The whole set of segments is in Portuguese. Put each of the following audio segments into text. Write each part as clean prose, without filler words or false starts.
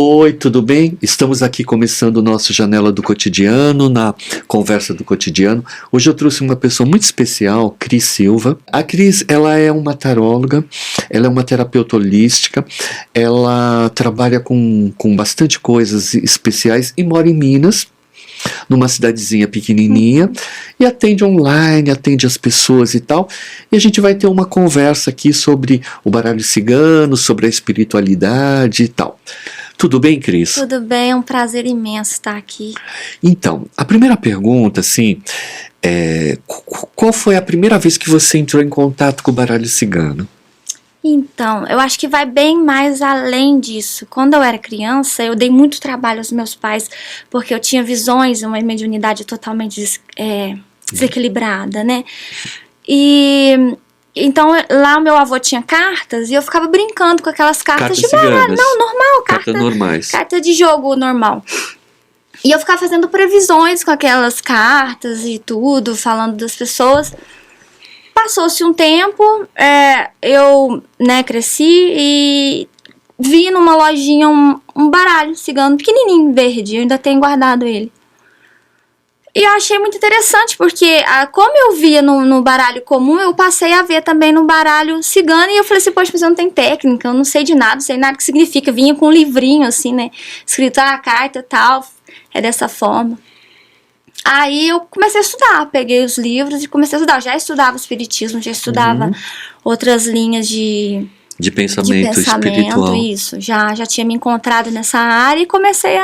Oi, tudo bem? Estamos aqui começando o nosso Janela do Cotidiano, na Conversa do Cotidiano. Hoje eu trouxe uma pessoa muito especial, Cris Silva. A Cris, ela é uma taróloga, ela é uma terapeuta holística, ela trabalha com bastante coisas especiais e mora em Minas, numa cidadezinha pequenininha, e atende online, atende as pessoas e tal. E a gente vai ter uma conversa aqui sobre o baralho cigano, sobre a espiritualidade e tal. Tudo bem, Cris? Tudo bem, é um prazer imenso estar aqui. Então, a primeira pergunta, assim, qual foi a primeira vez que você entrou em contato com o baralho cigano? Então, eu acho que vai bem mais além disso. Quando eu era criança, eu dei muito trabalho aos meus pais, porque eu tinha visões, uma mediunidade totalmente desequilibrada, né? Então, lá o meu avô tinha cartas e eu ficava brincando com aquelas cartas de baralho. Não, normal, cartas normais. Carta de jogo normal. E eu ficava fazendo previsões com aquelas cartas e tudo, falando das pessoas. Passou-se um tempo, eu cresci e vi numa lojinha um baralho cigano pequenininho, verde. Eu ainda tenho guardado ele. E eu achei muito interessante, porque como eu via no baralho comum, eu passei a ver também no baralho cigano. E eu falei assim, poxa, mas eu não tenho técnica, eu não sei de nada, não sei nada o que significa. Vinha com um livrinho assim, né, escrito, a carta tal, é dessa forma. Aí eu comecei a estudar, peguei os livros e comecei a estudar. Eu já estudava espiritismo, já estudava outras linhas de pensamento espiritual. Isso, já tinha me encontrado nessa área e comecei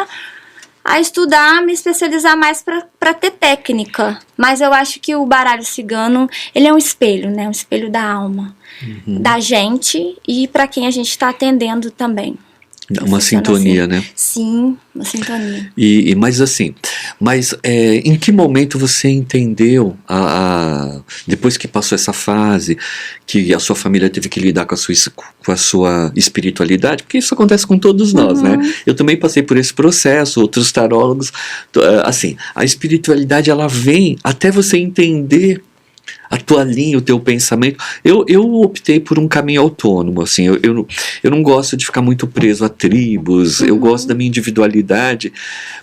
a estudar, me especializar mais para ter técnica. Mas eu acho que o baralho cigano, ele é um espelho, né? Um espelho da alma, da gente e para quem a gente está atendendo também. Uma sintonia, assim, né? Sim, uma sintonia. Mas em que momento você entendeu, depois que passou essa fase, que a sua família teve que lidar com a sua espiritualidade? Porque isso acontece com todos nós, né? Eu também passei por esse processo, outros tarólogos. Assim, a espiritualidade, ela vem até você entender a tua linha, o teu pensamento. Eu optei por um caminho autônomo, assim, eu não gosto de ficar muito preso a tribos, eu gosto da minha individualidade,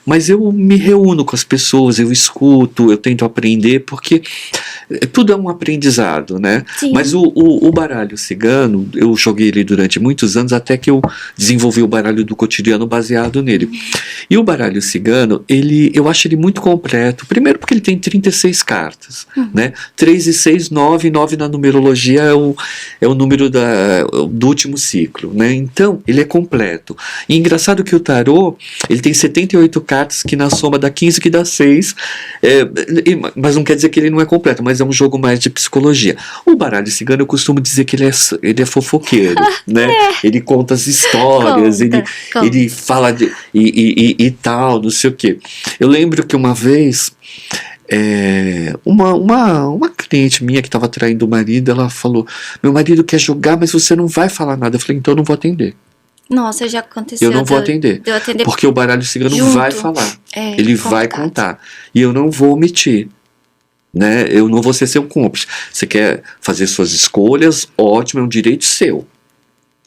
mas eu me reúno com as pessoas, eu escuto, eu tento aprender, porque tudo é um aprendizado, né? Sim. Mas o baralho cigano, eu joguei ele durante muitos anos, até que eu desenvolvi o baralho do cotidiano baseado nele. E o baralho cigano, eu acho ele muito completo, primeiro porque ele tem 36 cartas, né? 3 e 6, 9, 9 na numerologia é o número do último ciclo, né? Então, ele é completo. E engraçado que o tarô, ele tem 78 cartas que na soma dá 15 que dá 6, mas não quer dizer que ele não é completo, mas é um jogo mais de psicologia. O baralho cigano, eu costumo dizer que ele é fofoqueiro, né? Ele conta as histórias, ele fala e tal, não sei o quê. Eu lembro que uma vez uma cliente minha que estava traindo o marido, ela falou, meu marido quer jogar, mas você não vai falar nada. Eu falei, então eu não vou atender. Nossa, já aconteceu. Eu não vou atender, porque o baralho cigano vai falar, ele vai contar, e eu não vou omitir, né? Eu não vou ser seu cúmplice. Você quer fazer suas escolhas, ótimo, é um direito seu,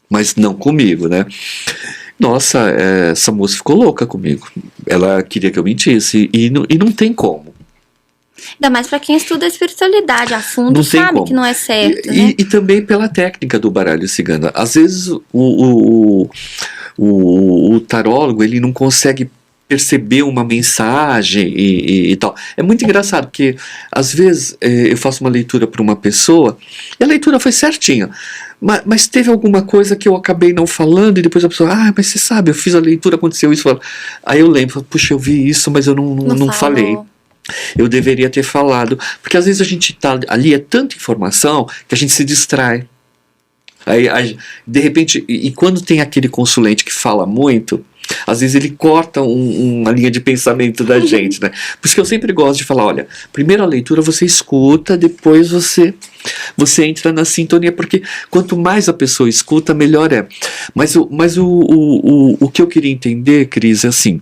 mas não comigo, né? Nossa, essa moça ficou louca comigo, ela queria que eu mentisse, e não tem como. Ainda mais pra quem estuda a espiritualidade a fundo, sabe que não é certo, né? E também pela técnica do baralho cigano. Às vezes o tarólogo, ele não consegue perceber uma mensagem e tal. É muito engraçado, porque às vezes eu faço uma leitura para uma pessoa e a leitura foi certinha, mas teve alguma coisa que eu acabei não falando, e depois a pessoa, mas você sabe, eu fiz a leitura, aconteceu isso. Aí eu lembro, puxa, eu vi isso, mas eu não falei. Eu deveria ter falado, porque às vezes a gente tá ali, é tanta informação que a gente se distrai. Aí de repente, e quando tem aquele consulente que fala muito, às vezes ele corta uma linha de pensamento da gente, né? Por isso que eu sempre gosto de falar, olha, primeiro a leitura você escuta, depois você entra na sintonia, porque quanto mais a pessoa escuta, melhor é. Mas o que eu queria entender, Cris, é assim,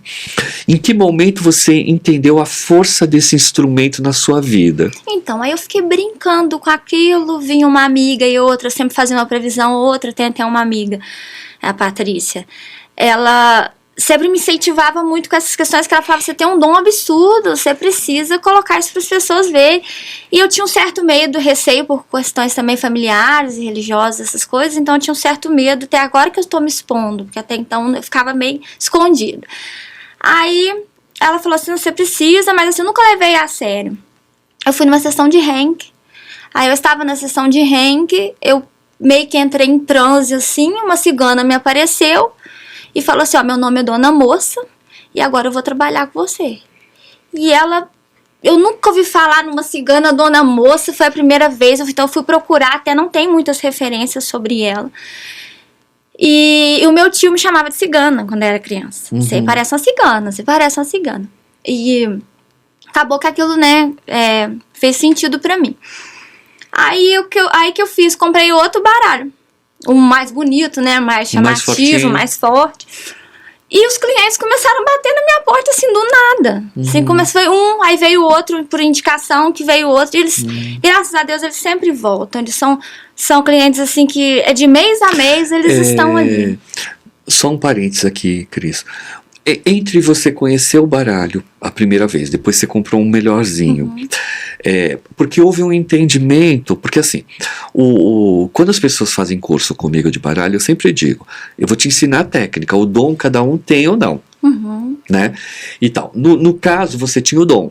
em que momento você entendeu a força desse instrumento na sua vida? Então, aí eu fiquei brincando com aquilo, vinha uma amiga e outra, sempre fazia uma previsão, outra, tem até uma amiga, a Patrícia, ela sempre me incentivava muito com essas questões, que ela falava, você tem um dom absurdo, você precisa colocar isso para as pessoas verem. E eu tinha um certo medo, receio por questões também familiares e religiosas, essas coisas, então eu tinha um certo medo, até agora que eu estou me expondo, porque até então eu ficava meio escondida. Aí ela falou assim, você precisa, mas assim, eu nunca levei a sério. Eu fui numa sessão de Reiki, aí eu estava na sessão de Reiki, eu meio que entrei em transe assim, uma cigana me apareceu, e falou assim, ó, meu nome é Dona Moça, e agora eu vou trabalhar com você. E ela, eu nunca ouvi falar numa cigana Dona Moça, foi a primeira vez, então eu fui procurar, até não tem muitas referências sobre ela. E o meu tio me chamava de cigana quando eu era criança. Você parece uma cigana, você parece uma cigana. E acabou que aquilo, né, fez sentido pra mim. Aí que eu fiz, comprei outro baralho. O mais bonito, né? Mais chamativo, mais forte. E os clientes começaram a bater na minha porta, assim, do nada. Assim, começou aí veio outro, por indicação, que veio outro. E eles, graças a Deus, eles sempre voltam. Eles são clientes, assim, que de mês a mês, eles estão ali. Só um parênteses aqui, Cris. Entre você conhecer o baralho a primeira vez, depois você comprou um melhorzinho, porque houve um entendimento, porque assim, quando as pessoas fazem curso comigo de baralho, eu sempre digo, eu vou te ensinar a técnica, o dom cada um tem ou não, né, e tal. No caso, você tinha o dom.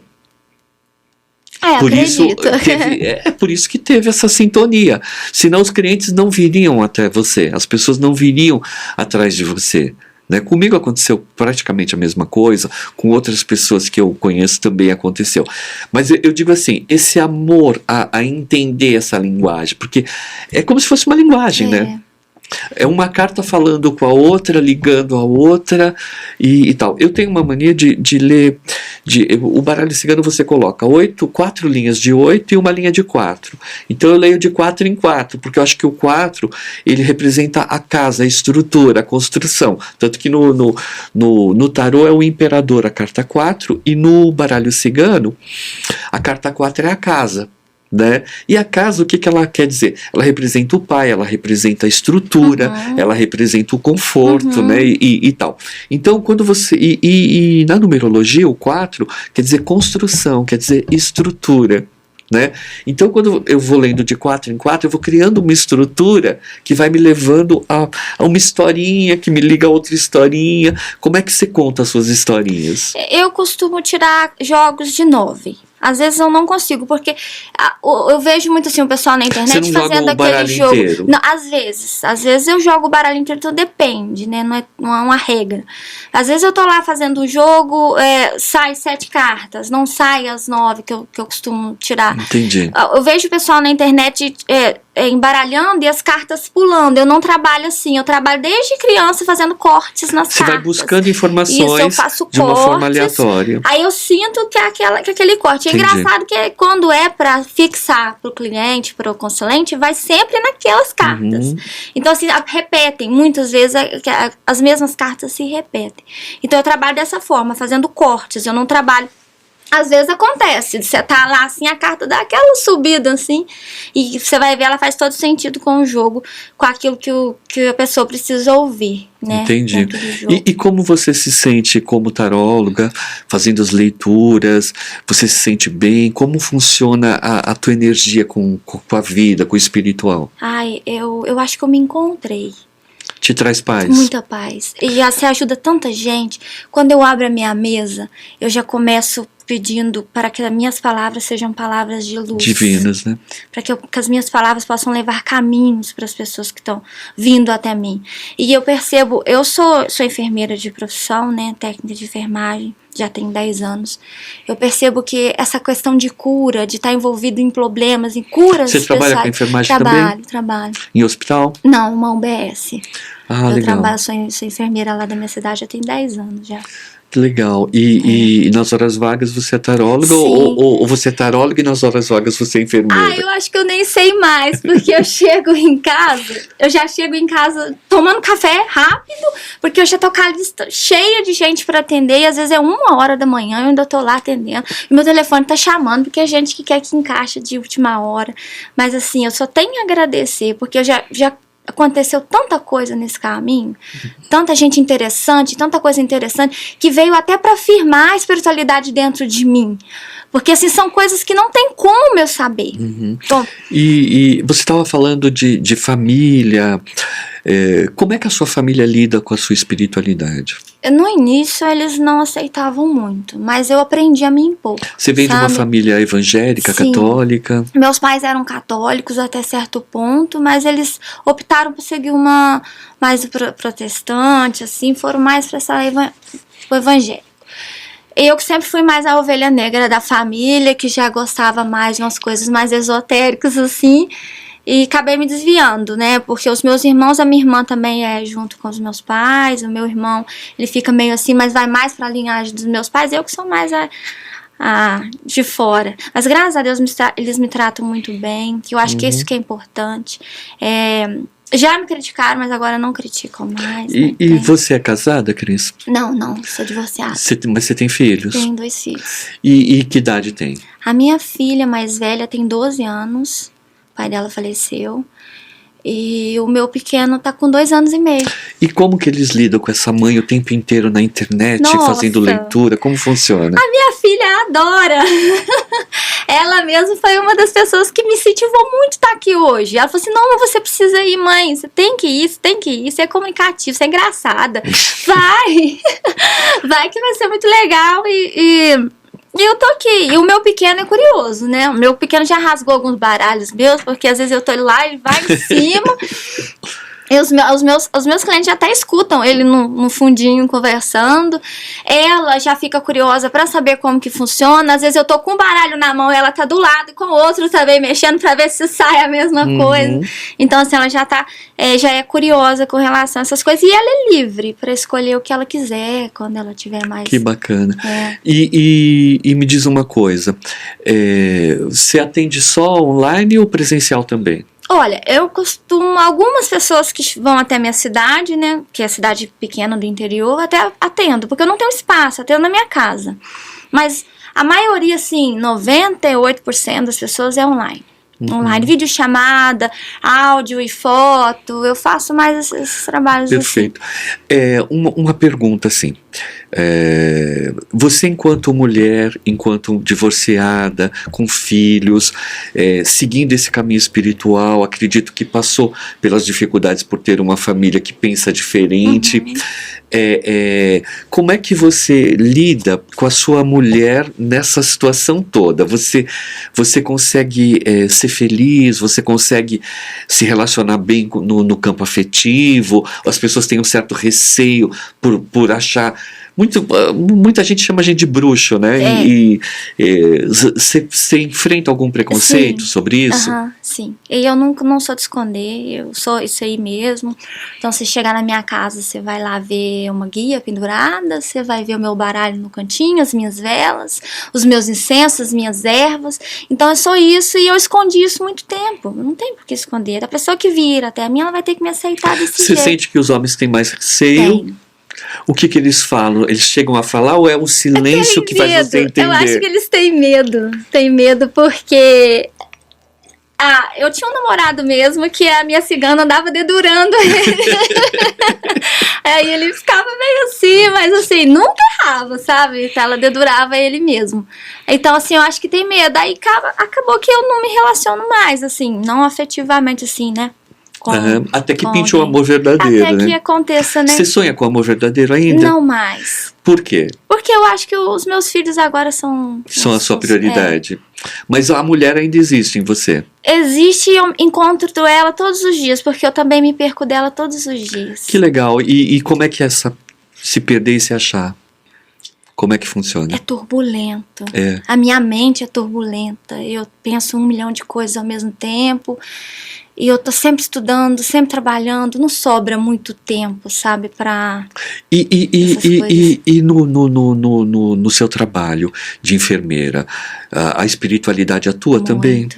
Por isso que teve essa sintonia, senão os clientes não viriam até você, as pessoas não viriam atrás de você. Né? Comigo aconteceu praticamente a mesma coisa, com outras pessoas que eu conheço também aconteceu. Mas eu digo assim, esse amor a entender essa linguagem, porque é como se fosse uma linguagem, né? É uma carta falando com a outra, ligando a outra e tal. Eu tenho uma mania de ler. O baralho cigano você coloca 4 linhas de 8 e uma linha de 4. Então eu leio de 4 em 4, porque eu acho que o 4 ele representa a casa, a estrutura, a construção. Tanto que no tarô é o imperador, a carta 4, e no baralho cigano a carta 4 é a casa. Né? E a casa, o que ela quer dizer? Ela representa o pai, ela representa a estrutura, ela representa o conforto, né? E tal. Então, quando você. E na numerologia, o 4 quer dizer construção, quer dizer estrutura. Né? Então, quando eu vou lendo de 4 em 4, eu vou criando uma estrutura que vai me levando a uma historinha, que me liga a outra historinha. Como é que você conta as suas historinhas? Eu costumo tirar jogos de 9. Às vezes eu não consigo, porque eu vejo muito assim o pessoal na internet fazendo aquele jogo. Inteiro. Não, às vezes eu jogo o baralho inteiro, então depende, né? Não é uma regra. Às vezes eu tô lá fazendo um jogo, sai 7 cartas, não sai as 9 que eu costumo tirar. Entendi. Eu vejo o pessoal na internet embaralhando e as cartas pulando. Eu não trabalho assim, eu trabalho desde criança fazendo cortes nas cartas. Você vai buscando informações. Isso, eu faço de uma forma aleatória. Aí eu sinto que é aquele corte. É engraçado que quando é para fixar pro cliente, pro consulente, vai sempre naquelas cartas. Então, assim, repetem. Muitas vezes as mesmas cartas se repetem. Então, eu trabalho dessa forma, fazendo cortes. Eu não trabalho. Às vezes acontece, você tá lá assim, a carta dá aquela subida assim, e você vai ver, ela faz todo sentido com o jogo, com aquilo que a pessoa precisa ouvir, né? Entendi. E como você se sente como taróloga, fazendo as leituras, você se sente bem? Como funciona a tua energia com a vida, com o espiritual? Eu acho que eu me encontrei. Te traz paz? Muita paz. E você ajuda tanta gente. Quando eu abro a minha mesa, eu já começo pedindo para que as minhas palavras sejam palavras de luz. Divinas, né? Para que as minhas palavras possam levar caminhos para as pessoas que estão vindo até mim. E eu percebo, eu sou enfermeira de profissão, né? Técnica de enfermagem, já tenho 10 anos. Eu percebo que essa questão de cura, de estar envolvido em problemas, em curas Você trabalha com enfermagem também? Trabalho. Em hospital? Não, uma UBS. Ah, eu legal. sou enfermeira lá da minha cidade, já tem 10 anos já. Legal. E nas horas vagas você é taróloga ou você é taróloga e nas horas vagas você é enfermeira? Eu acho que eu nem sei mais, porque eu já chego em casa tomando café rápido, porque eu já tô com a lista cheia de gente para atender, e às vezes é 1h da manhã, eu ainda tô lá atendendo, e meu telefone tá chamando, porque é gente que quer que encaixe de última hora. Mas assim, eu só tenho a agradecer, porque eu já aconteceu tanta coisa nesse caminho, tanta gente interessante, tanta coisa interessante, que veio até para afirmar a espiritualidade dentro de mim. Porque, assim, são coisas que não tem como eu saber. Então, E você estava falando de família. Como é que a sua família lida com a sua espiritualidade? no início, eles não aceitavam muito, mas eu aprendi a me impor. Você vem de uma sabe? família evangélica, Sim. católica? Meus pais eram católicos até certo ponto, mas eles optaram por seguir uma mais protestante, assim, foram mais para o evangélico. Eu que sempre fui mais a ovelha negra da família, que já gostava mais de umas coisas mais esotéricas, assim, e acabei me desviando, né, porque os meus irmãos, a minha irmã também é junto com os meus pais, o meu irmão, ele fica meio assim, mas vai mais para a linhagem dos meus pais, eu que sou mais de fora. Mas graças a Deus eles me tratam muito bem, que eu acho que isso que é importante. Já me criticaram, mas agora não criticam mais. E você é casada, Cris? Não, sou divorciada. Mas você tem filhos? Tenho 2 filhos. E que idade tem? A minha filha mais velha tem 12 anos, o pai dela faleceu. E o meu pequeno tá com 2 anos e meio. E como que eles lidam com essa mãe o tempo inteiro na internet, fazendo leitura? Como funciona? A minha filha adora. Ela mesma foi uma das pessoas que me incentivou muito estar aqui hoje. Ela falou assim, não, mas você precisa ir, mãe. Você tem que ir, você é comunicativo, você é engraçada. Vai! Vai que vai ser muito legal e eu tô aqui. E o meu pequeno é curioso, né? O meu pequeno já rasgou alguns baralhos meus, porque às vezes eu tô lá, ele vai em cima. E os meus clientes já até escutam ele no fundinho conversando. Ela já fica curiosa pra saber como que funciona. Às vezes eu tô com um baralho na mão, ela tá do lado e com o outro também mexendo pra ver se sai a mesma coisa. Então, assim, ela já já é curiosa com relação a essas coisas. E ela é livre pra escolher o que ela quiser quando ela tiver mais... Que bacana. E me diz uma coisa, você atende só online ou presencial também? Olha, eu costumo, algumas pessoas que vão até a minha cidade, né, que é cidade pequena do interior, até atendo, porque eu não tenho espaço, atendo na minha casa. Mas a maioria, assim, 98% das pessoas é online. Online, videochamada, áudio e foto, eu faço mais esses trabalhos. Perfeito. Assim. Uma pergunta assim, você enquanto mulher, enquanto divorciada, com filhos, seguindo esse caminho espiritual, acredito que passou pelas dificuldades por ter uma família que pensa diferente, como é que você lida com a sua mulher nessa situação toda? Você consegue ser feliz? Você consegue se relacionar bem no campo afetivo? As pessoas têm um certo receio por achar... Muita gente chama a gente de bruxo, né? Você enfrenta algum preconceito sobre isso? Sim. E eu não sou de esconder, eu sou isso aí mesmo. Então, se chegar na minha casa, você vai lá ver uma guia pendurada, você vai ver o meu baralho no cantinho, as minhas velas, os meus incensos, as minhas ervas. Então, eu sou isso e eu escondi isso muito tempo. Não tem por que esconder. A pessoa que vir até a mim, ela vai ter que me aceitar desse jeito. Você sente que os homens têm mais receio? Tem. O que eles falam? Eles chegam a falar ou é um silêncio que faz você entender? Eu acho que eles têm medo. Têm medo porque... eu tinha um namorado mesmo que a minha cigana andava dedurando ele. Aí ele ficava meio assim, mas assim, nunca errava, sabe? Ela dedurava ele mesmo. Então, assim, eu acho que tem medo. Aí acabou que eu não me relaciono mais, assim, não afetivamente, assim, né? Até que pinte o amor verdadeiro, até que aconteça, né? Você sonha com o amor verdadeiro ainda? Não mais. Por quê? Porque eu acho que os meus filhos agora são a sua prioridade. Mas a mulher ainda existe em você? Existe, eu encontro ela todos os dias, porque eu também me perco dela todos os dias. Que legal. E como é que é se perder e se achar? Como é que funciona? É turbulento. A minha mente é turbulenta. Eu penso 1 milhão de coisas ao mesmo tempo. E eu tô sempre estudando, sempre trabalhando, não sobra muito tempo, sabe, pra E no seu trabalho de enfermeira, a espiritualidade atua também?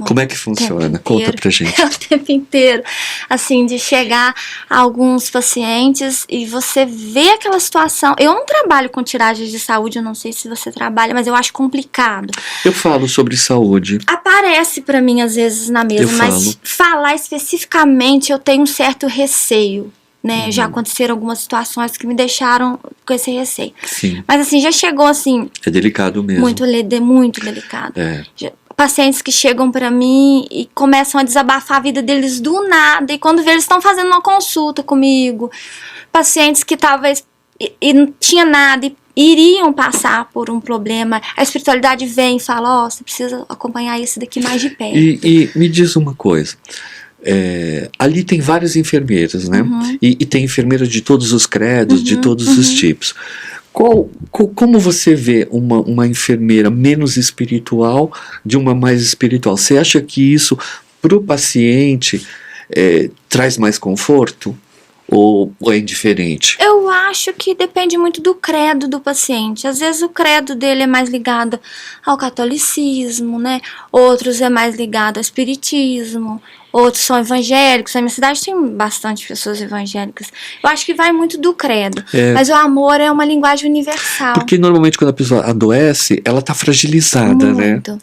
Como é que funciona? Conta pra gente. O tempo inteiro. Assim, de chegar a alguns pacientes e você vê aquela situação. Eu não trabalho com tiragens de saúde, eu não sei se você trabalha, mas eu acho complicado. Eu falo sobre saúde. Aparece pra mim, às vezes, na mesa, mas falar especificamente eu tenho um certo receio. Né? Já aconteceram algumas situações que me deixaram com esse receio. Sim. Mas assim, já chegou assim... É delicado mesmo. Muito delicado. É. Pacientes que chegam pra mim e começam a desabafar a vida deles do nada. E quando vê, eles estão fazendo uma consulta comigo. Pacientes que talvez e não tinha nada e iriam passar por um problema. A espiritualidade vem e fala, você precisa acompanhar isso daqui mais de perto. E me diz uma coisa. Ali tem várias enfermeiras, né? E tem enfermeiras de todos os credos, de todos os tipos. Como você vê uma enfermeira menos espiritual de uma mais espiritual? Você acha que isso para o paciente traz mais conforto? Ou é indiferente? Eu acho que depende muito do credo do paciente. Às vezes o credo dele é mais ligado ao catolicismo, né? Outros é mais ligado ao espiritismo. Outros são evangélicos. Na minha cidade tem bastante pessoas evangélicas. Eu acho que vai muito do credo. Mas o amor é uma linguagem universal. Porque normalmente quando a pessoa adoece, ela está fragilizada, muito, né?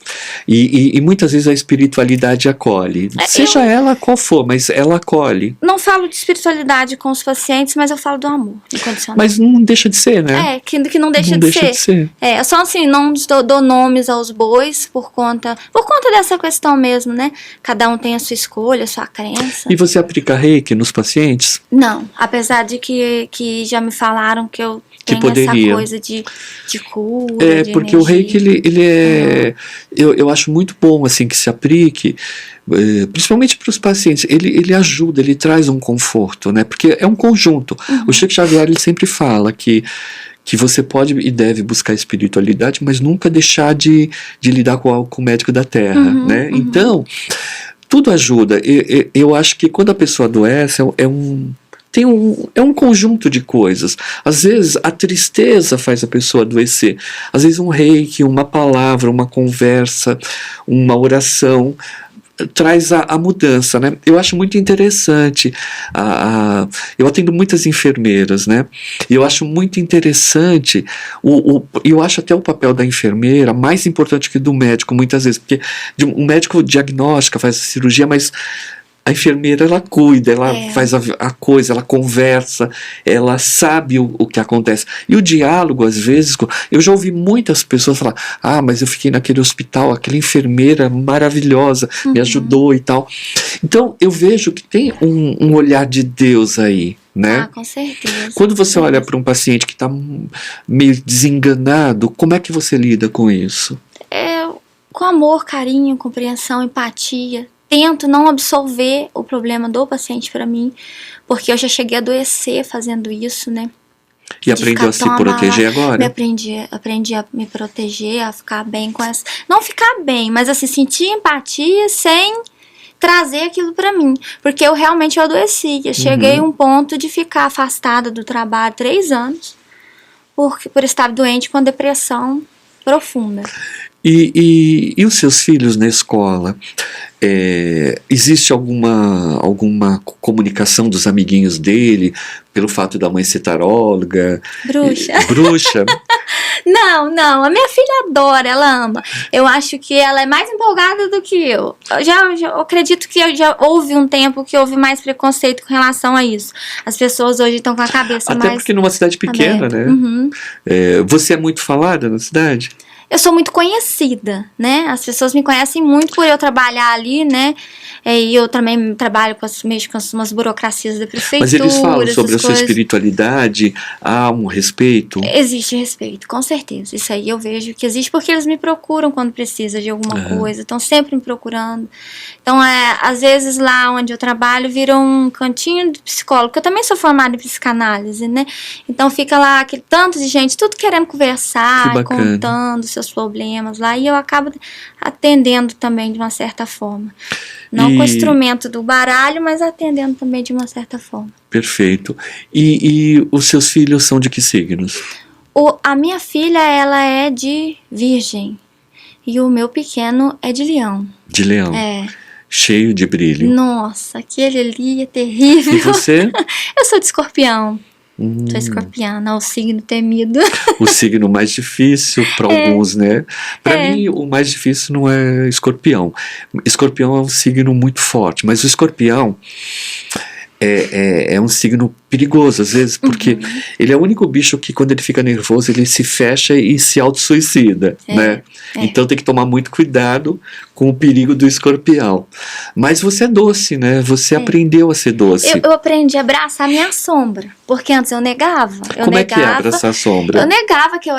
E muitas vezes a espiritualidade acolhe. Seja ela qual for, mas ela acolhe. Não falo de espiritualidade com os pacientes, mas eu falo do amor incondicional. Mas não deixa de ser, né? Que não deixa de ser. Só assim, não dou nomes aos bois por conta dessa questão mesmo, né? Cada um tem a sua escolha, a sua crença. E você aplica reiki nos pacientes? Não, apesar de que já me falaram que eu tenho essa coisa de cura, de porque energia. o reiki, eu acho muito bom, assim, que se aplique, principalmente para os pacientes. Ele ajuda, ele traz um conforto, né? Porque é um conjunto. O Chico Xavier, ele sempre fala que você pode e deve buscar espiritualidade, mas nunca deixar de lidar com o médico da terra, né? Então, tudo ajuda. Eu acho que quando a pessoa adoece, é um conjunto de coisas. Às vezes a tristeza faz a pessoa adoecer. Às vezes um reiki, uma palavra, uma conversa, uma oração traz a mudança, né? Eu acho muito interessante. Eu atendo muitas enfermeiras, né? E eu acho muito interessante. Eu acho até o papel da enfermeira mais importante que do médico, muitas vezes, porque o médico diagnostica, faz a cirurgia, mas a enfermeira, ela cuida, ela faz a coisa, ela conversa, ela sabe o que acontece. E o diálogo, às vezes, eu já ouvi muitas pessoas falar, mas eu fiquei naquele hospital, aquela enfermeira maravilhosa me ajudou e tal. Então, eu vejo que tem um olhar de Deus aí, né? Com certeza. Quando você olha para um paciente que está meio desenganado, como é que você lida com isso? Com amor, carinho, compreensão, empatia. Tento não absolver o problema do paciente para mim, porque eu já cheguei a adoecer fazendo isso, né? E aprendeu a se proteger agora? Aprendi a me proteger, a ficar bem com essa... Não ficar bem, mas assim, sentir empatia sem trazer aquilo para mim. Porque eu realmente adoeci. Eu cheguei a um ponto de ficar afastada do trabalho 3 anos por estar doente com depressão profunda. E os seus filhos na escola? Existe alguma comunicação dos amiguinhos dele pelo fato da mãe ser taróloga? Bruxa? Não, a minha filha adora, ela ama. Eu acho que ela é mais empolgada do que eu. Eu acredito que já houve um tempo que houve mais preconceito com relação a isso. As pessoas hoje estão com a cabeça mais... Até porque numa cidade pequena, né? Você é muito falada na cidade? Eu sou muito conhecida, né? As pessoas me conhecem muito por eu trabalhar ali, né? E eu também trabalho com umas burocracias da prefeitura. Mas eles falam sobre a sua espiritualidade, há um respeito? Existe respeito, com certeza. Isso aí eu vejo que existe porque eles me procuram quando precisa de alguma coisa. Estão sempre me procurando. Então, às vezes lá onde eu trabalho vira um cantinho de psicólogo, porque eu também sou formada em psicanálise, né? Então fica lá aquele tanto de gente, tudo querendo conversar, contando seus problemas lá, e eu acabo atendendo também de uma certa forma. Não com o instrumento do baralho, mas atendendo também de uma certa forma. Perfeito. E os seus filhos são de que signos? A minha filha, ela é de Virgem, e o meu pequeno é de Leão. De leão. É. Cheio de brilho. Nossa, aquele ali é terrível. E você? Eu sou de escorpião. Sou escorpiana, é o signo temido. O signo mais difícil para alguns, né? Para mim, o mais difícil não é escorpião. Escorpião é um signo muito forte, mas o escorpião é um signo perigoso, às vezes, porque ele é o único bicho que, quando ele fica nervoso, ele se fecha e se auto-suicida, né? Então tem que tomar muito cuidado com o perigo do escorpião. Mas você é doce, né? Você aprendeu a ser doce. Eu aprendi a abraçar a minha sombra, porque antes eu negava. Como é que é abraçar a sombra? Eu negava que eu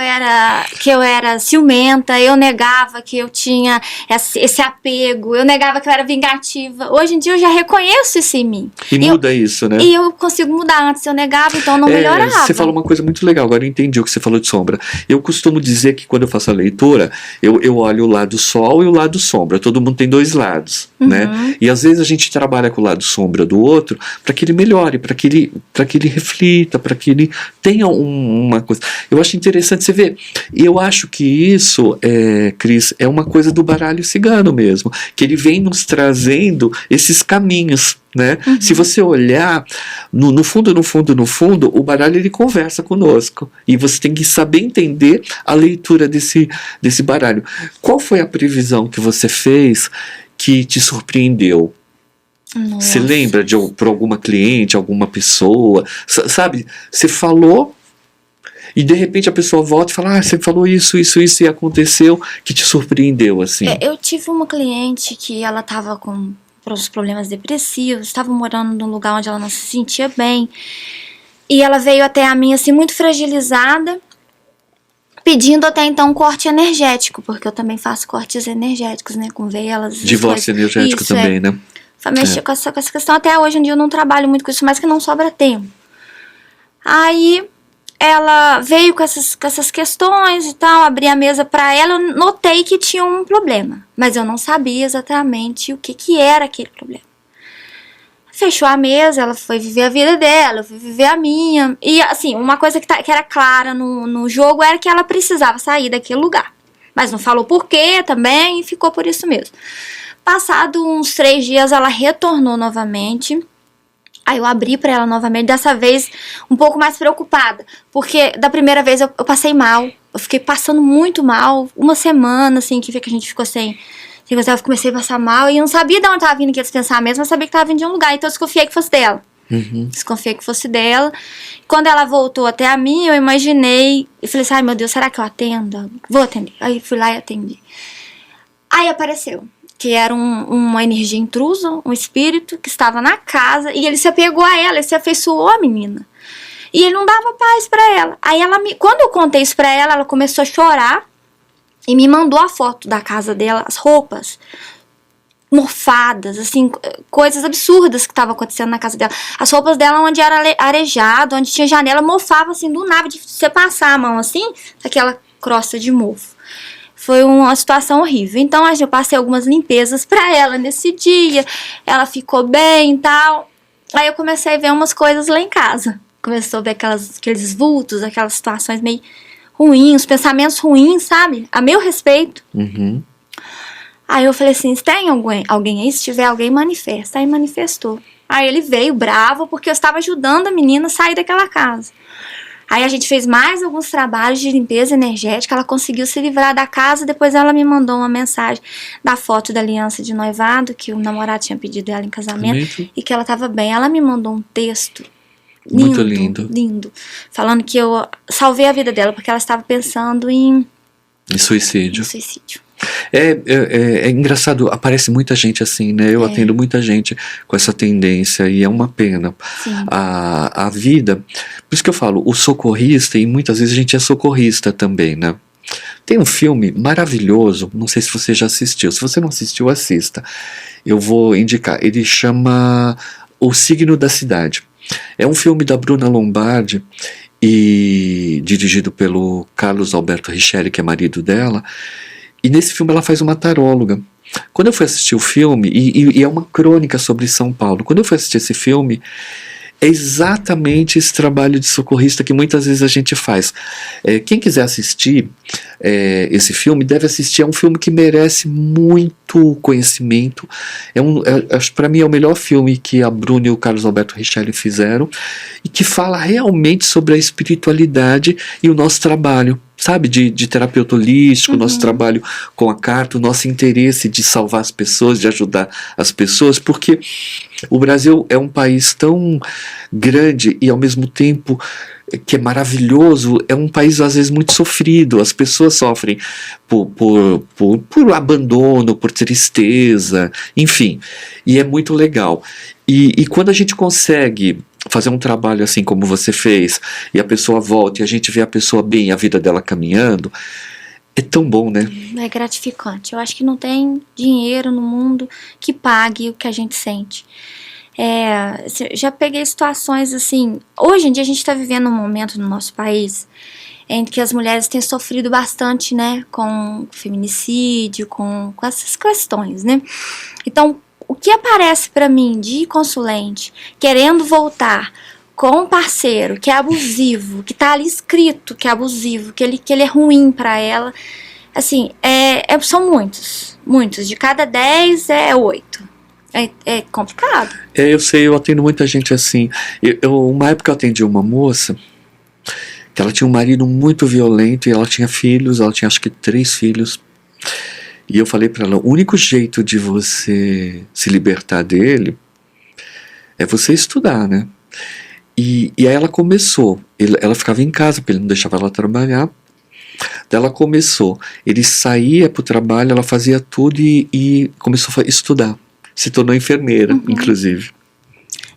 era ciumenta, eu negava que eu tinha esse apego, eu negava que eu era vingativa. Hoje em dia eu já reconheço isso em mim. E muda isso, né? E eu consigo mudar. Antes eu negava, então não melhorava. Você falou uma coisa muito legal, agora eu entendi o que você falou de sombra. Eu costumo dizer que quando eu faço a leitura, eu olho o lado sol e o lado sombra. Todo mundo tem dois lados, né? E às vezes a gente trabalha com o lado sombra do outro para que ele melhore, para que ele reflita, para que ele tenha uma coisa. Eu acho interessante você ver. E eu acho que isso, Cris, é uma coisa do baralho cigano mesmo, que ele vem nos trazendo esses caminhos, né? Se você olhar no fundo, o baralho ele conversa conosco e você tem que saber entender a leitura desse baralho. Qual foi a previsão que você fez que te surpreendeu? Nossa. Você lembra por alguma cliente, alguma pessoa, sabe? Você falou e de repente a pessoa volta e fala: você falou isso e aconteceu, que te surpreendeu, assim. Eu tive uma cliente que ela tava com os problemas depressivos, estava morando num lugar onde ela não se sentia bem, e ela veio até a mim assim muito fragilizada, pedindo até então um corte energético, porque eu também faço cortes energéticos, né, com velas. Divórcio energético isso, também, né? Pra mexer com essa questão. Até hoje em dia eu não trabalho muito com isso, mas que não sobra tempo. Aí ela veio com essas questões e tal, abri a mesa pra ela, eu notei que tinha um problema, mas eu não sabia exatamente o que era aquele problema. Fechou a mesa, ela foi viver a vida dela, eu fui viver a minha, e assim, uma coisa que era clara no jogo era que ela precisava sair daquele lugar, mas não falou por quê também, e ficou por isso mesmo. Passado uns 3 dias, ela retornou novamente. Aí eu abri pra ela novamente, dessa vez um pouco mais preocupada, porque da primeira vez eu passei mal, eu fiquei passando muito mal, uma semana assim, que a gente ficou sem eu comecei a passar mal, e eu não sabia de onde tava vindo aqueles pensamentos, mas sabia que tava vindo de um lugar, então eu desconfiei que fosse dela. Desconfiei que fosse dela. Quando ela voltou até a mim, eu imaginei, e falei assim: ai meu Deus, será que eu atendo? Vou atender. Aí fui lá e atendi. Aí apareceu que era uma energia intrusa, um espírito que estava na casa, e ele se apegou a ela, ele se afeiçoou a menina. E ele não dava paz pra ela. Aí quando eu contei isso pra ela, ela começou a chorar e me mandou a foto da casa dela, as roupas mofadas, assim, coisas absurdas que estavam acontecendo na casa dela. As roupas dela, onde era arejado, onde tinha janela, mofava assim do nada, de você passar a mão assim, aquela crosta de mofo. Foi uma situação horrível. Então, eu passei algumas limpezas pra ela nesse dia. Ela ficou bem e tal. Aí eu comecei a ver umas coisas lá em casa. Começou a ver aqueles vultos, aquelas situações meio ruins, pensamentos ruins, sabe? A meu respeito. Aí eu falei assim: se tem alguém aí, se tiver alguém, manifesta. Aí manifestou. Aí ele veio bravo porque eu estava ajudando a menina a sair daquela casa. Aí a gente fez mais alguns trabalhos de limpeza energética, ela conseguiu se livrar da casa, depois ela me mandou uma mensagem da foto da aliança de noivado, que o namorado tinha pedido ela em casamento, e que ela estava bem. Ela me mandou um texto muito lindo, falando que eu salvei a vida dela, porque ela estava pensando em suicídio. suicídio. É engraçado, aparece muita gente assim, né? Eu atendo muita gente com essa tendência e é uma pena. A vida, por isso que eu falo, o socorrista, e muitas vezes a gente é socorrista também, né? Tem um filme maravilhoso, não sei se você já assistiu, se você não assistiu, assista. Eu vou indicar, ele chama O Signo da Cidade. É um filme da Bruna Lombardi e dirigido pelo Carlos Alberto Richelli, que é marido dela. E nesse filme ela faz uma taróloga. Quando eu fui assistir o filme, e é uma crônica sobre São Paulo, quando eu fui assistir esse filme, é exatamente esse trabalho de socorrista que muitas vezes a gente faz. Quem quiser assistir esse filme, deve assistir. É um filme que merece muito muito conhecimento. Acho para mim é o melhor filme que a Bruna e o Carlos Alberto Richelli fizeram e que fala realmente sobre a espiritualidade e o nosso trabalho, sabe, de terapeuta holístico, o nosso trabalho com a carta, o nosso interesse de salvar as pessoas, de ajudar as pessoas, porque o Brasil é um país tão grande e ao mesmo tempo que é maravilhoso, é um país às vezes muito sofrido, as pessoas sofrem por abandono, por tristeza, enfim, e é muito legal. E quando a gente consegue fazer um trabalho assim como você fez, e a pessoa volta e a gente vê a pessoa bem, a vida dela caminhando, é tão bom, né? É gratificante. Eu acho que não tem dinheiro no mundo que pague o que a gente sente. Já peguei situações assim. Hoje em dia a gente está vivendo um momento no nosso país em que as mulheres têm sofrido bastante, né, com feminicídio, com essas questões, né? Então, o que aparece para mim de consulente querendo voltar com um parceiro que é abusivo, que tá ali escrito que é abusivo, que ele é ruim para ela, assim, são muitos. De cada 10 é 8. É complicado. Eu sei, eu atendo muita gente assim. Uma época eu atendi uma moça que ela tinha um marido muito violento e ela tinha filhos, ela tinha acho que 3 filhos. E eu falei pra ela, o único jeito de você se libertar dele é você estudar, né? E aí ela começou, ela ficava em casa porque ele não deixava ela trabalhar. Daí ela começou, ele saía pro trabalho, ela fazia tudo e começou a estudar. Se tornou enfermeira, inclusive.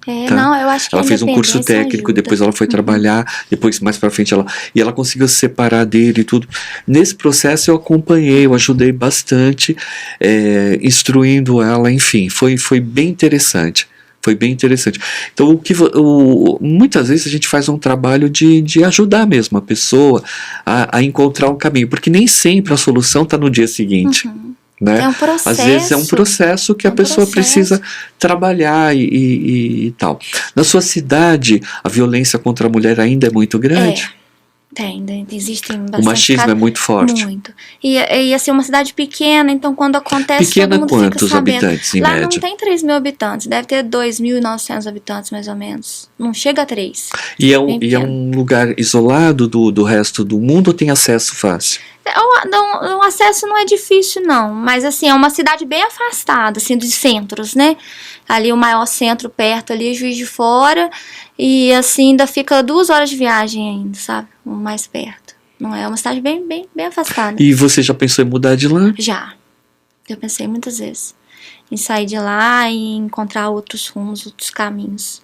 Tá? Não, eu acho que ela fez um curso técnico, ajuda. depois ela foi trabalhar, depois mais pra frente ela conseguiu se separar dele e tudo. Nesse processo eu acompanhei, eu ajudei bastante, instruindo ela, enfim, foi bem interessante. Foi bem interessante. Então, muitas vezes a gente faz um trabalho de ajudar mesmo a pessoa a encontrar um caminho, porque nem sempre a solução está no dia seguinte. Né? É um processo. Às vezes é um processo que a pessoa precisa trabalhar e tal. Na sua cidade, a violência contra a mulher ainda é muito grande? Existem bastante. O machismo é muito forte. Muito. E assim, uma cidade pequena, então quando acontece, pequena, todo mundo quantos fica sabendo. habitantes em Lá média? não tem 3 mil habitantes, deve ter 2.900 habitantes mais ou menos. Não chega a 3. E é um lugar isolado do resto do mundo ou tem acesso fácil? O acesso não é difícil, não. Mas, assim, é uma cidade bem afastada, assim, dos centros, né? Ali, o maior centro perto ali é Juiz de Fora. E, assim, ainda fica 2 horas de viagem ainda, sabe? O mais perto. Não é uma cidade bem afastada. E você já pensou em mudar de lá? Já. Eu pensei muitas vezes em sair de lá e encontrar outros rumos, outros caminhos.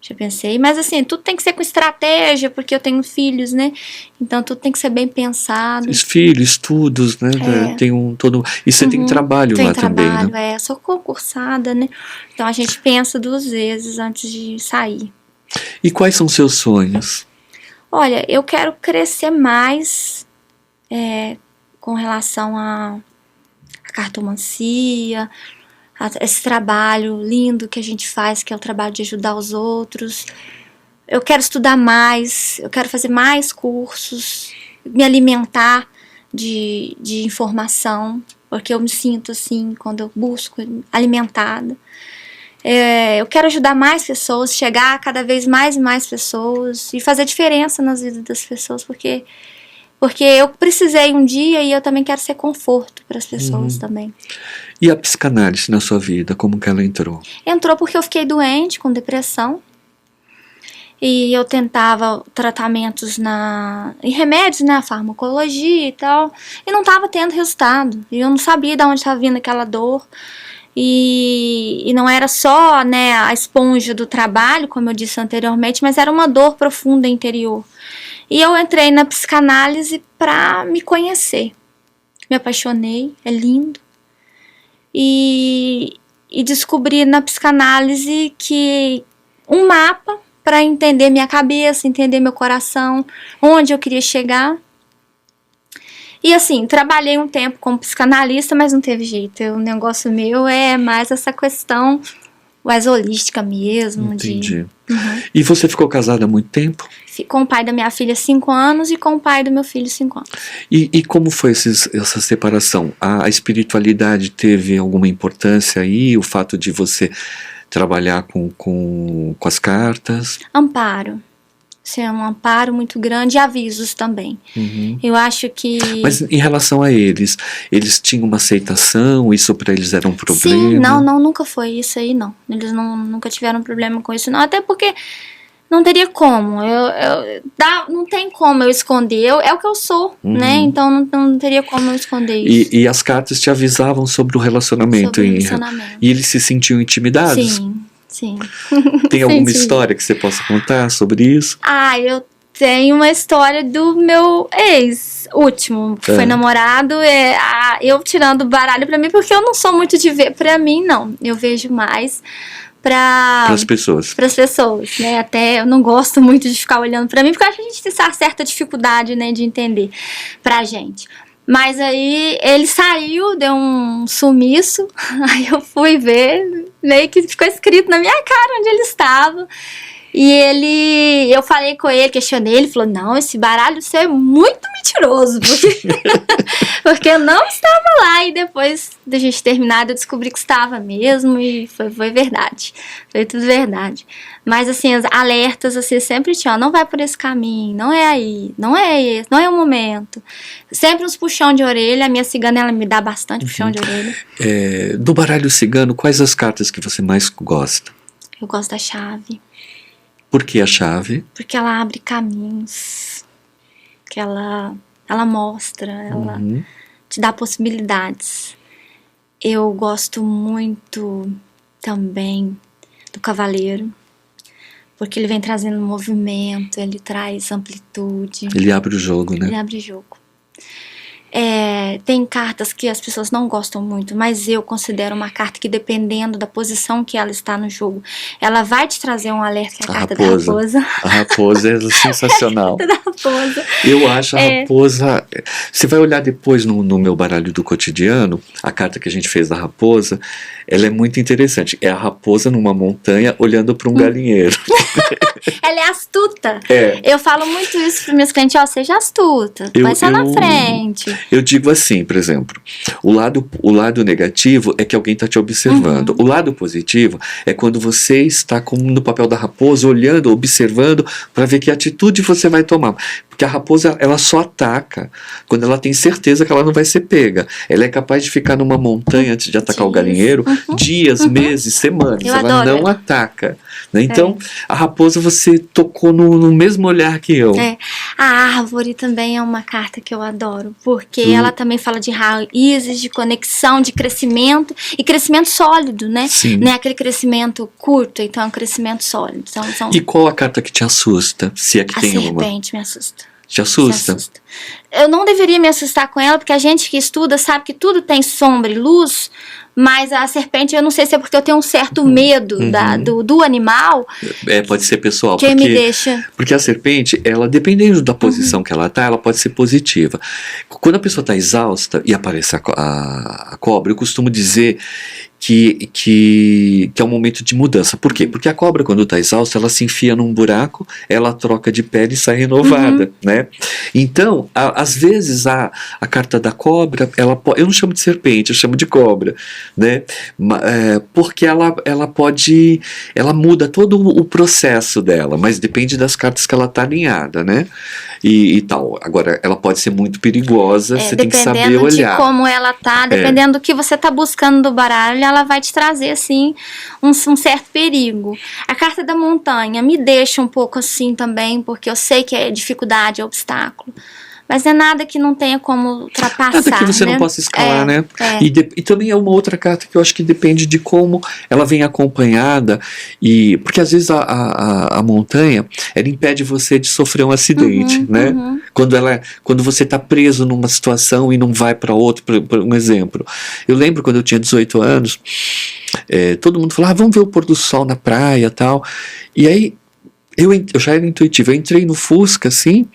Já pensei, mas assim, tudo tem que ser com estratégia, porque eu tenho filhos, né? Então tudo tem que ser bem pensado. Filhos, estudos, né? Tem todo. E você tem trabalho lá também, né? Sou concursada, né? Então a gente pensa 2 vezes antes de sair. E quais são seus sonhos? Olha, eu quero crescer mais com relação a cartomancia, esse trabalho lindo que a gente faz, que é o trabalho de ajudar os outros. Eu quero estudar mais, eu quero fazer mais cursos, me alimentar de informação, porque eu me sinto assim, quando eu busco alimentada. Eu quero ajudar mais pessoas, chegar a cada vez mais e mais pessoas e fazer diferença nas vidas das pessoas, porque eu precisei um dia e eu também quero ser conforto para as pessoas também. E a psicanálise na sua vida, como que ela entrou? Entrou porque eu fiquei doente, com depressão. E eu tentava tratamentos em remédios, né, farmacologia e tal. E não estava tendo resultado. E eu não sabia de onde estava vindo aquela dor. E não era só, né, a esponja do trabalho, como eu disse anteriormente, mas era uma dor profunda interior. E eu entrei na psicanálise para me conhecer. Me apaixonei, é lindo. E descobri na psicanálise que um mapa para entender minha cabeça, entender meu coração, onde eu queria chegar. E assim, trabalhei um tempo como psicanalista, mas não teve jeito. O negócio meu é mais essa questão mais holística mesmo. Entendi. E você ficou casada há muito tempo? Com o pai da minha filha 5 anos e com o pai do meu filho 5 anos. E como foi essa separação? A espiritualidade teve alguma importância aí? O fato de você trabalhar com as cartas? Amparo. Isso é um amparo muito grande, e avisos também. Eu acho que... Mas em relação a eles tinham uma aceitação? Isso para eles era um problema? Sim, não, nunca foi isso aí, não. Eles nunca tiveram problema com isso, não. Até porque não teria como. Não tem como eu esconder. É o que eu sou, né? Então não teria como eu esconder isso. E as cartas te avisavam sobre o relacionamento? E eles se sentiam intimidados? Sim. Tem alguma história que você possa contar sobre isso? Eu tenho uma história do meu ex-último, que foi namorado. Eu tirando o baralho pra mim, porque eu não sou muito de ver pra mim, não. Eu vejo mais para as pessoas, né? Até eu não gosto muito de ficar olhando pra mim, porque eu acho que a gente tem uma certa dificuldade, né, de entender pra gente. Mas aí ele saiu, deu um sumiço, aí eu fui ver, meio que ficou escrito na minha cara onde ele estava. E eu falei com ele, questionei, ele falou, não, esse baralho você é muito mentiroso, porque eu não estava lá. E depois da gente terminar, eu descobri que estava mesmo, e foi verdade, foi tudo verdade. Mas assim, as alertas, assim, sempre tinha, não vai por esse caminho, não é aí, não é esse, não é o momento. Sempre uns puxão de orelha, a minha cigana, ela me dá bastante puxão de orelha. Do baralho cigano, quais as cartas que você mais gosta? Eu gosto da chave. Por que a chave? Porque ela abre caminhos, que ela mostra, ela te dá possibilidades. Eu gosto muito também do cavaleiro, porque ele vem trazendo movimento, ele traz amplitude. Ele abre o jogo, né? Ele abre o jogo. Tem cartas que as pessoas não gostam muito, mas eu considero uma carta que, dependendo da posição que ela está no jogo, ela vai te trazer um alerta, que é a carta da raposa. A raposa é sensacional. A carta da raposa. Eu acho a raposa... Você vai olhar depois no meu baralho do cotidiano, a carta que a gente fez da raposa, ela é muito interessante. É a raposa numa montanha olhando para um galinheiro. Ela é astuta. Eu falo muito isso para meus clientes, seja astuta, vai só na frente. Eu digo assim, por exemplo, o lado negativo é que alguém está te observando. O lado positivo é quando você está como no papel da raposa, olhando, observando, para ver que atitude você vai tomar. Porque a raposa, ela só ataca quando ela tem certeza que ela não vai ser pega. Ela é capaz de ficar numa montanha antes de atacar o galinheiro dias, meses, semanas. Ela não ataca. Né? Então, a raposa, você tocou no mesmo olhar que eu. A árvore também é uma carta que eu adoro, porque ela também fala de raízes, de conexão, de crescimento, e crescimento sólido, né? Sim. Não é aquele crescimento curto, então é um crescimento sólido. Então, E qual a carta que te assusta? Se é que tem uma. A serpente me assusta. Te assusta? Eu não deveria me assustar com ela, porque a gente que estuda sabe que tudo tem sombra e luz, mas a serpente, eu não sei se é porque eu tenho um certo medo do animal. Pode ser pessoal. Que me deixa. Porque a serpente, ela, dependendo da posição que ela tá, ela pode ser positiva. Quando a pessoa está exausta e aparece a cobra, eu costumo dizer que é um momento de mudança. Por quê? Porque a cobra, quando está exausta, ela se enfia num buraco, ela troca de pele e sai renovada, né? Então, às vezes, a carta da cobra, eu não chamo de serpente, eu chamo de cobra, né? Porque ela muda todo o processo dela, mas depende das cartas que ela está alinhada, né? E tal. Agora, ela pode ser muito perigosa, você tem que saber olhar. Dependendo de como ela tá, dependendo do que você tá buscando do baralho, ela vai te trazer, assim, um certo perigo. A carta da montanha me deixa um pouco assim também, porque eu sei que é dificuldade, é obstáculo. Mas é nada que não tenha como ultrapassar. Nada que você não possa escalar, né? E também é uma outra carta que eu acho que depende de como ela vem acompanhada. Porque às vezes a montanha, ela impede você de sofrer um acidente, né? Quando você está preso numa situação e não vai para outro, por um exemplo. Eu lembro quando eu tinha 18 anos, todo mundo falava, vamos ver o pôr do sol na praia e tal. E aí, eu já era intuitivo, eu entrei no Fusca, assim,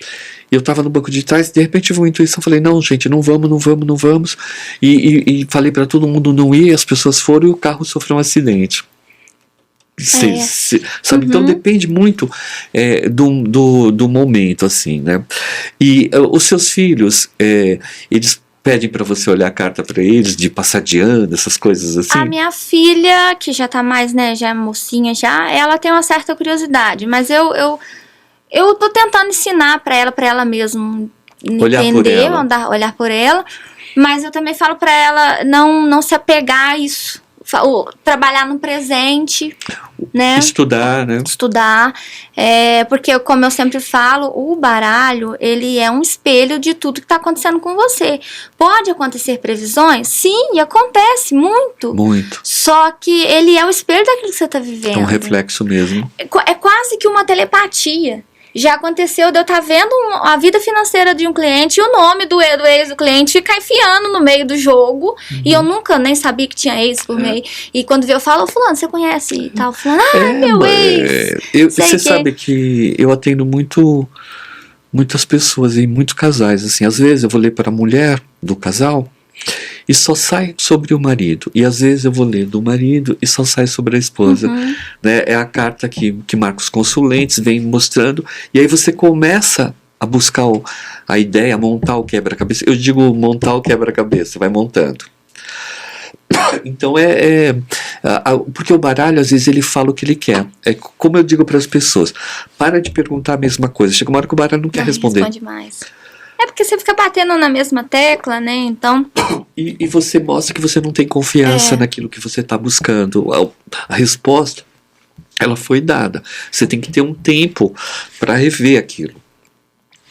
e eu tava no banco de trás, de repente tive uma intuição, falei, não, gente, não vamos, e falei para todo mundo não ir, as pessoas foram e o carro sofreu um acidente. Sabe? Então depende muito do momento, assim, né? E os seus filhos, eles pedem para você olhar a carta para eles, de passar de ano, essas coisas assim? A minha filha, que já tá mais, né, já é mocinha já, ela tem uma certa curiosidade, mas eu tô tentando ensinar para ela mesmo Olhar por entender, ela. olhar por ela, mas eu também falo para ela não se apegar a isso, trabalhar no presente, né? Estudar, né? Estudar, porque como eu sempre falo, o baralho, ele é um espelho de tudo que está acontecendo com você. Pode acontecer previsões? Sim, e acontece muito. Muito. Só que ele é o espelho daquilo que você está vivendo. É um reflexo mesmo. É quase que uma telepatia. Já aconteceu de eu estar vendo a vida financeira de um cliente e o nome do ex do cliente ficar enfiando no meio do jogo. E eu nunca nem sabia que tinha ex por meio. E quando eu falo, fulano, você conhece e tal? Fulano, meu ex. Você sabe que eu atendo muitas pessoas e muitos casais. Assim, às vezes eu vou ler para a mulher do casal e só sai sobre o marido. E às vezes eu vou ler do marido e só sai sobre a esposa. Né? É a carta que marca os consulentes, vem mostrando. E aí você começa a buscar a ideia, montar o quebra-cabeça. Eu digo montar o quebra-cabeça, vai montando. Então porque o baralho às vezes ele fala o que ele quer. É como eu digo para as pessoas, para de perguntar a mesma coisa. Chega uma hora que o baralho não quer responder. Responde mais. É porque você fica batendo na mesma tecla, né? Então. E você mostra que você não tem confiança naquilo que você está buscando. A resposta, ela foi dada. Você tem que ter um tempo para rever aquilo.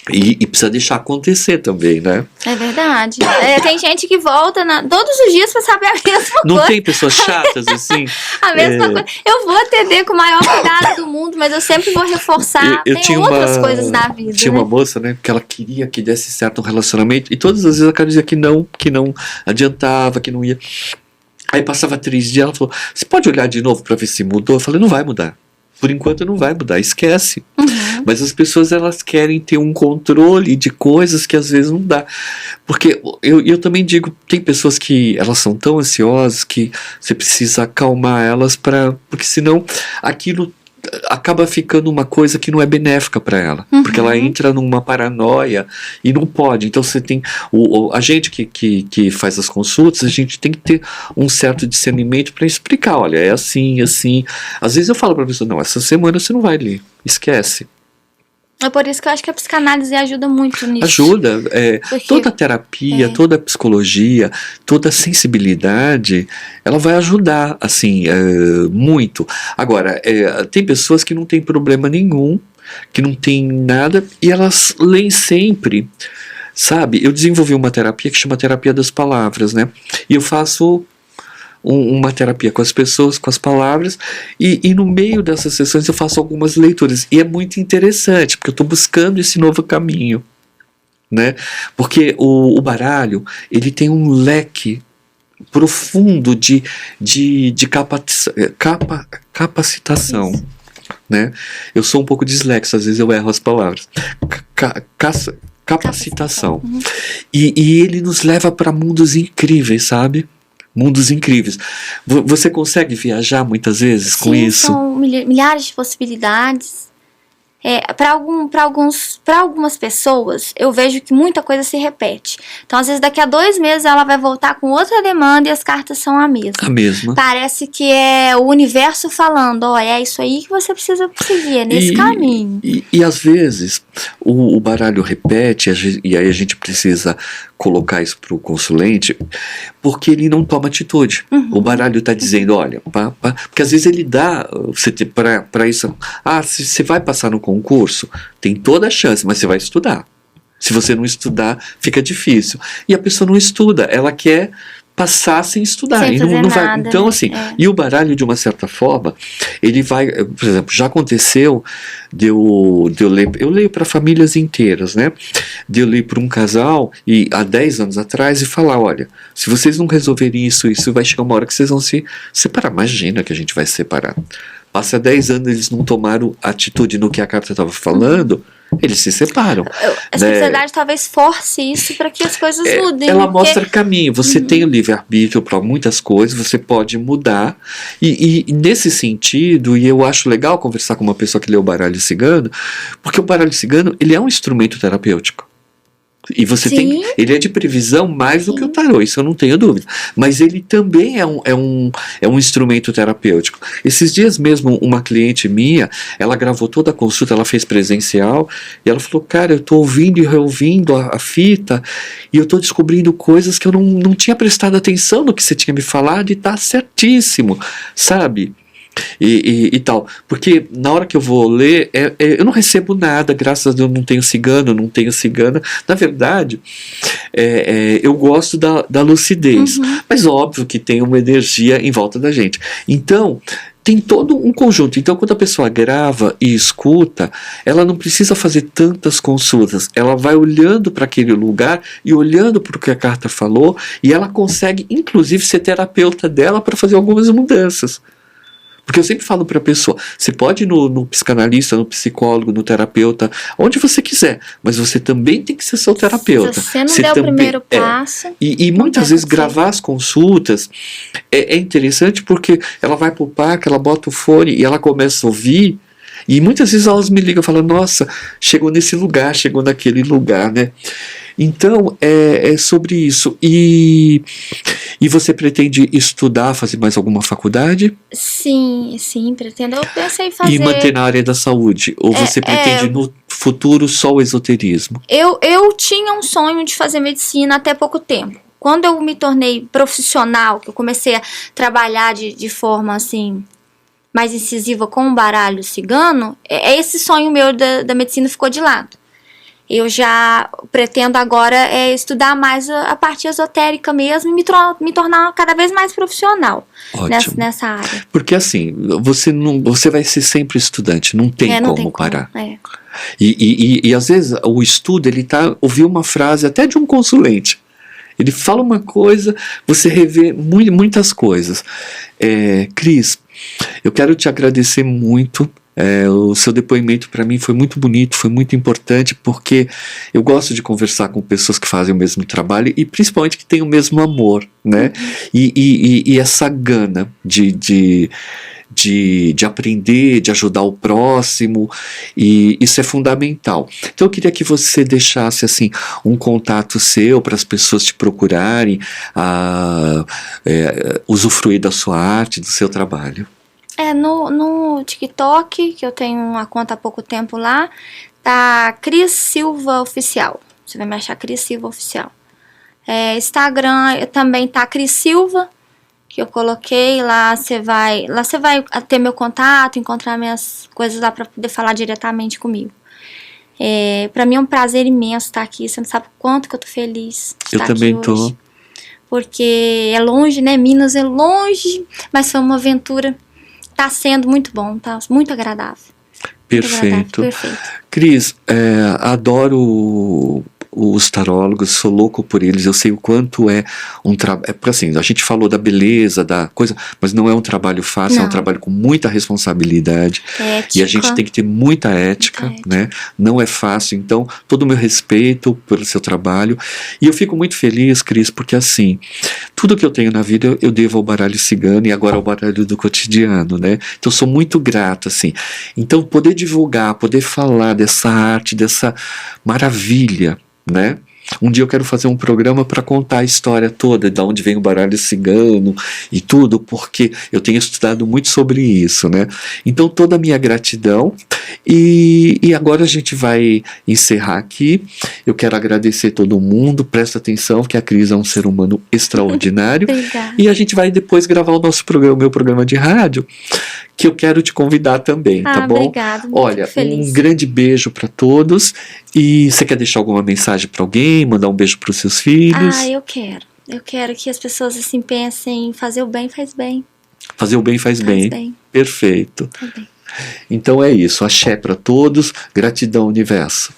E precisa deixar acontecer também, né? É verdade. Tem gente que volta todos os dias pra saber a mesma Não coisa. tem pessoas chatas assim? A mesma coisa. Eu vou atender com o maior cuidado do mundo, mas eu sempre vou reforçar. Eu tem tinha outras coisas na vida. Tinha né? uma moça, né, que ela queria que desse certo um relacionamento, e todas as vezes ela dizia que não adiantava, que não ia. Aí passava 3 dias, ela falou, você pode olhar de novo pra ver se mudou? Eu falei, não vai mudar. Por enquanto não vai mudar, esquece. Mas as pessoas, elas querem ter um controle de coisas que às vezes não dá. Porque eu também digo, tem pessoas que elas são tão ansiosas que você precisa acalmar elas, porque senão aquilo acaba ficando uma coisa que não é benéfica para ela, porque ela entra numa paranoia e não pode. Então você tem a gente que faz as consultas, a gente tem que ter um certo discernimento para explicar, olha, é assim, assim. Às vezes eu falo para a pessoa, não, essa semana você não vai ler, esquece. É por isso que eu acho que a psicanálise ajuda muito nisso. Ajuda. Toda a terapia, toda a psicologia, toda a sensibilidade, ela vai ajudar, assim, muito. Agora, tem pessoas que não têm problema nenhum, que não tem nada, e elas leem sempre, sabe? Eu desenvolvi uma terapia que chama terapia das palavras, né? E eu faço uma terapia com as pessoas, com as palavras, e no meio dessas sessões eu faço algumas leituras, e é muito interessante, porque eu estou buscando esse novo caminho, né? Porque o baralho, ele tem um leque profundo de capacitação, né? Eu sou um pouco dislexo, às vezes eu erro as palavras. Capacitação. E ele nos leva para mundos incríveis, sabe? Mundos incríveis. Você consegue viajar muitas vezes com isso? São milhares de possibilidades. Para algumas pessoas, eu vejo que muita coisa se repete. Então, às vezes, daqui a 2 meses, ela vai voltar com outra demanda e as cartas são a mesma. A mesma. Parece que é o universo falando, olha, é isso aí que você precisa seguir, é nesse caminho. E às vezes, o baralho repete, e aí a gente precisa colocar isso para o consulente, porque ele não toma atitude. O baralho está dizendo, olha, porque às vezes ele dá para isso, se você vai passar no concurso, tem toda a chance, mas você vai estudar. Se você não estudar, fica difícil. E a pessoa não estuda, ela quer passar sem estudar. Sem e fazer não vai. nada, Então, né? assim, e o baralho, de uma certa forma, ele vai, por exemplo, já aconteceu de eu ler, eu leio para famílias inteiras, né? De eu ler para um casal e há 10 anos atrás e falar, olha, se vocês não resolverem isso vai chegar uma hora que vocês vão se separar. Imagina que a gente vai se separar. Passa 10 anos, eles não tomaram atitude no que a carta estava falando, eles se separam. A né? espiritualidade talvez force isso para que as coisas mudem. Ela porque- mostra caminho. Você tem o livre-arbítrio para muitas coisas, você pode mudar. E nesse sentido, e eu acho legal conversar com uma pessoa que lê o baralho cigano, porque o baralho cigano ele é um instrumento terapêutico. E você Sim. ele é de previsão mais do que o Sim. tarô, isso eu não tenho dúvida. Mas ele também é um instrumento terapêutico. Esses dias mesmo, uma cliente minha, ela gravou toda a consulta, ela fez presencial, e ela falou, cara, eu tô ouvindo e reouvindo a fita, e eu tô descobrindo coisas que eu não tinha prestado atenção no que você tinha me falado, e tá certíssimo, sabe? E tal, porque na hora que eu vou ler, eu não recebo nada, graças a Deus não tenho cigano, não tenho cigana, na verdade, eu gosto da lucidez, mas óbvio que tem uma energia em volta da gente, então tem todo um conjunto. Então quando a pessoa grava e escuta, ela não precisa fazer tantas consultas, ela vai olhando para aquele lugar e olhando para o que a carta falou, e ela consegue inclusive ser terapeuta dela para fazer algumas mudanças. Porque eu sempre falo para a pessoa, você pode ir no psicanalista, no psicólogo, no terapeuta, onde você quiser, mas você também tem que ser seu terapeuta. Se você não der o primeiro passo... E não muitas vai vezes acontecer. gravar as consultas é interessante porque ela vai pro parque, ela bota o fone e ela começa a ouvir, e muitas vezes elas me ligam e falam, nossa, chegou nesse lugar, chegou naquele lugar, né? Então, é sobre isso. E você pretende estudar, fazer mais alguma faculdade? Sim, pretendo. Eu pensei em fazer... E manter na área da saúde? Ou você pretende no futuro só o esoterismo? Eu tinha um sonho de fazer medicina até pouco tempo. Quando eu me tornei profissional, que eu comecei a trabalhar de forma assim mais incisiva com o baralho cigano, esse sonho meu da medicina ficou de lado. Eu já pretendo agora estudar mais a parte esotérica mesmo e me tornar cada vez mais profissional nessa área. Porque assim, você vai ser sempre estudante, não tem como parar. E às vezes o estudo, ouviu uma frase até de um consulente. Ele fala uma coisa, você revê muitas coisas. Cris, eu quero te agradecer muito. O seu depoimento para mim foi muito bonito, foi muito importante, porque eu gosto de conversar com pessoas que fazem o mesmo trabalho e principalmente que têm o mesmo amor, né? E essa gana de aprender, de ajudar o próximo, e isso é fundamental. Então eu queria que você deixasse assim um contato seu para as pessoas te procurarem, usufruir da sua arte, do seu trabalho. No TikTok, que eu tenho uma conta há pouco tempo lá, tá Cris Silva Oficial. Você vai me achar Cris Silva Oficial. Instagram também tá Cris Silva, que eu coloquei. Lá você vai ter meu contato, encontrar minhas coisas lá para poder falar diretamente comigo. Para mim é um prazer imenso estar aqui. Você não sabe o quanto que eu tô feliz de estar também aqui hoje. Porque é longe, né? Minas é longe, mas foi uma aventura. Tá sendo muito bom, tá muito agradável. Perfeito. Perfeito. Cris, adoro os tarólogos, sou louco por eles, eu sei o quanto é um trabalho, porque assim, a gente falou da beleza, da coisa, mas não é um trabalho fácil, é um trabalho com muita responsabilidade, ética. E a gente tem que ter muita ética, né? Não é fácil, então todo o meu respeito pelo seu trabalho, e eu fico muito feliz, Cris, porque assim, tudo que eu tenho na vida eu devo ao baralho cigano e agora ao baralho do cotidiano, né? Então eu sou muito grato, assim, então poder divulgar, poder falar dessa arte, dessa maravilha, né? Um dia eu quero fazer um programa para contar a história toda, de onde vem o baralho cigano e tudo, porque eu tenho estudado muito sobre isso, né? Então toda a minha gratidão, e agora a gente vai encerrar aqui. Eu quero agradecer todo mundo, presta atenção que a Cris é um ser humano extraordinário. E a gente vai depois gravar o nosso programa, o meu programa de rádio, que eu quero te convidar também, tá bom? Obrigada, olha, um grande beijo para todos. E você quer deixar alguma mensagem para alguém, mandar um beijo para os seus filhos? Eu quero. Eu quero que as pessoas assim pensem, fazer o bem faz bem. Fazer o bem faz bem. Perfeito. Tá bem. Então é isso, axé para todos, gratidão, universo.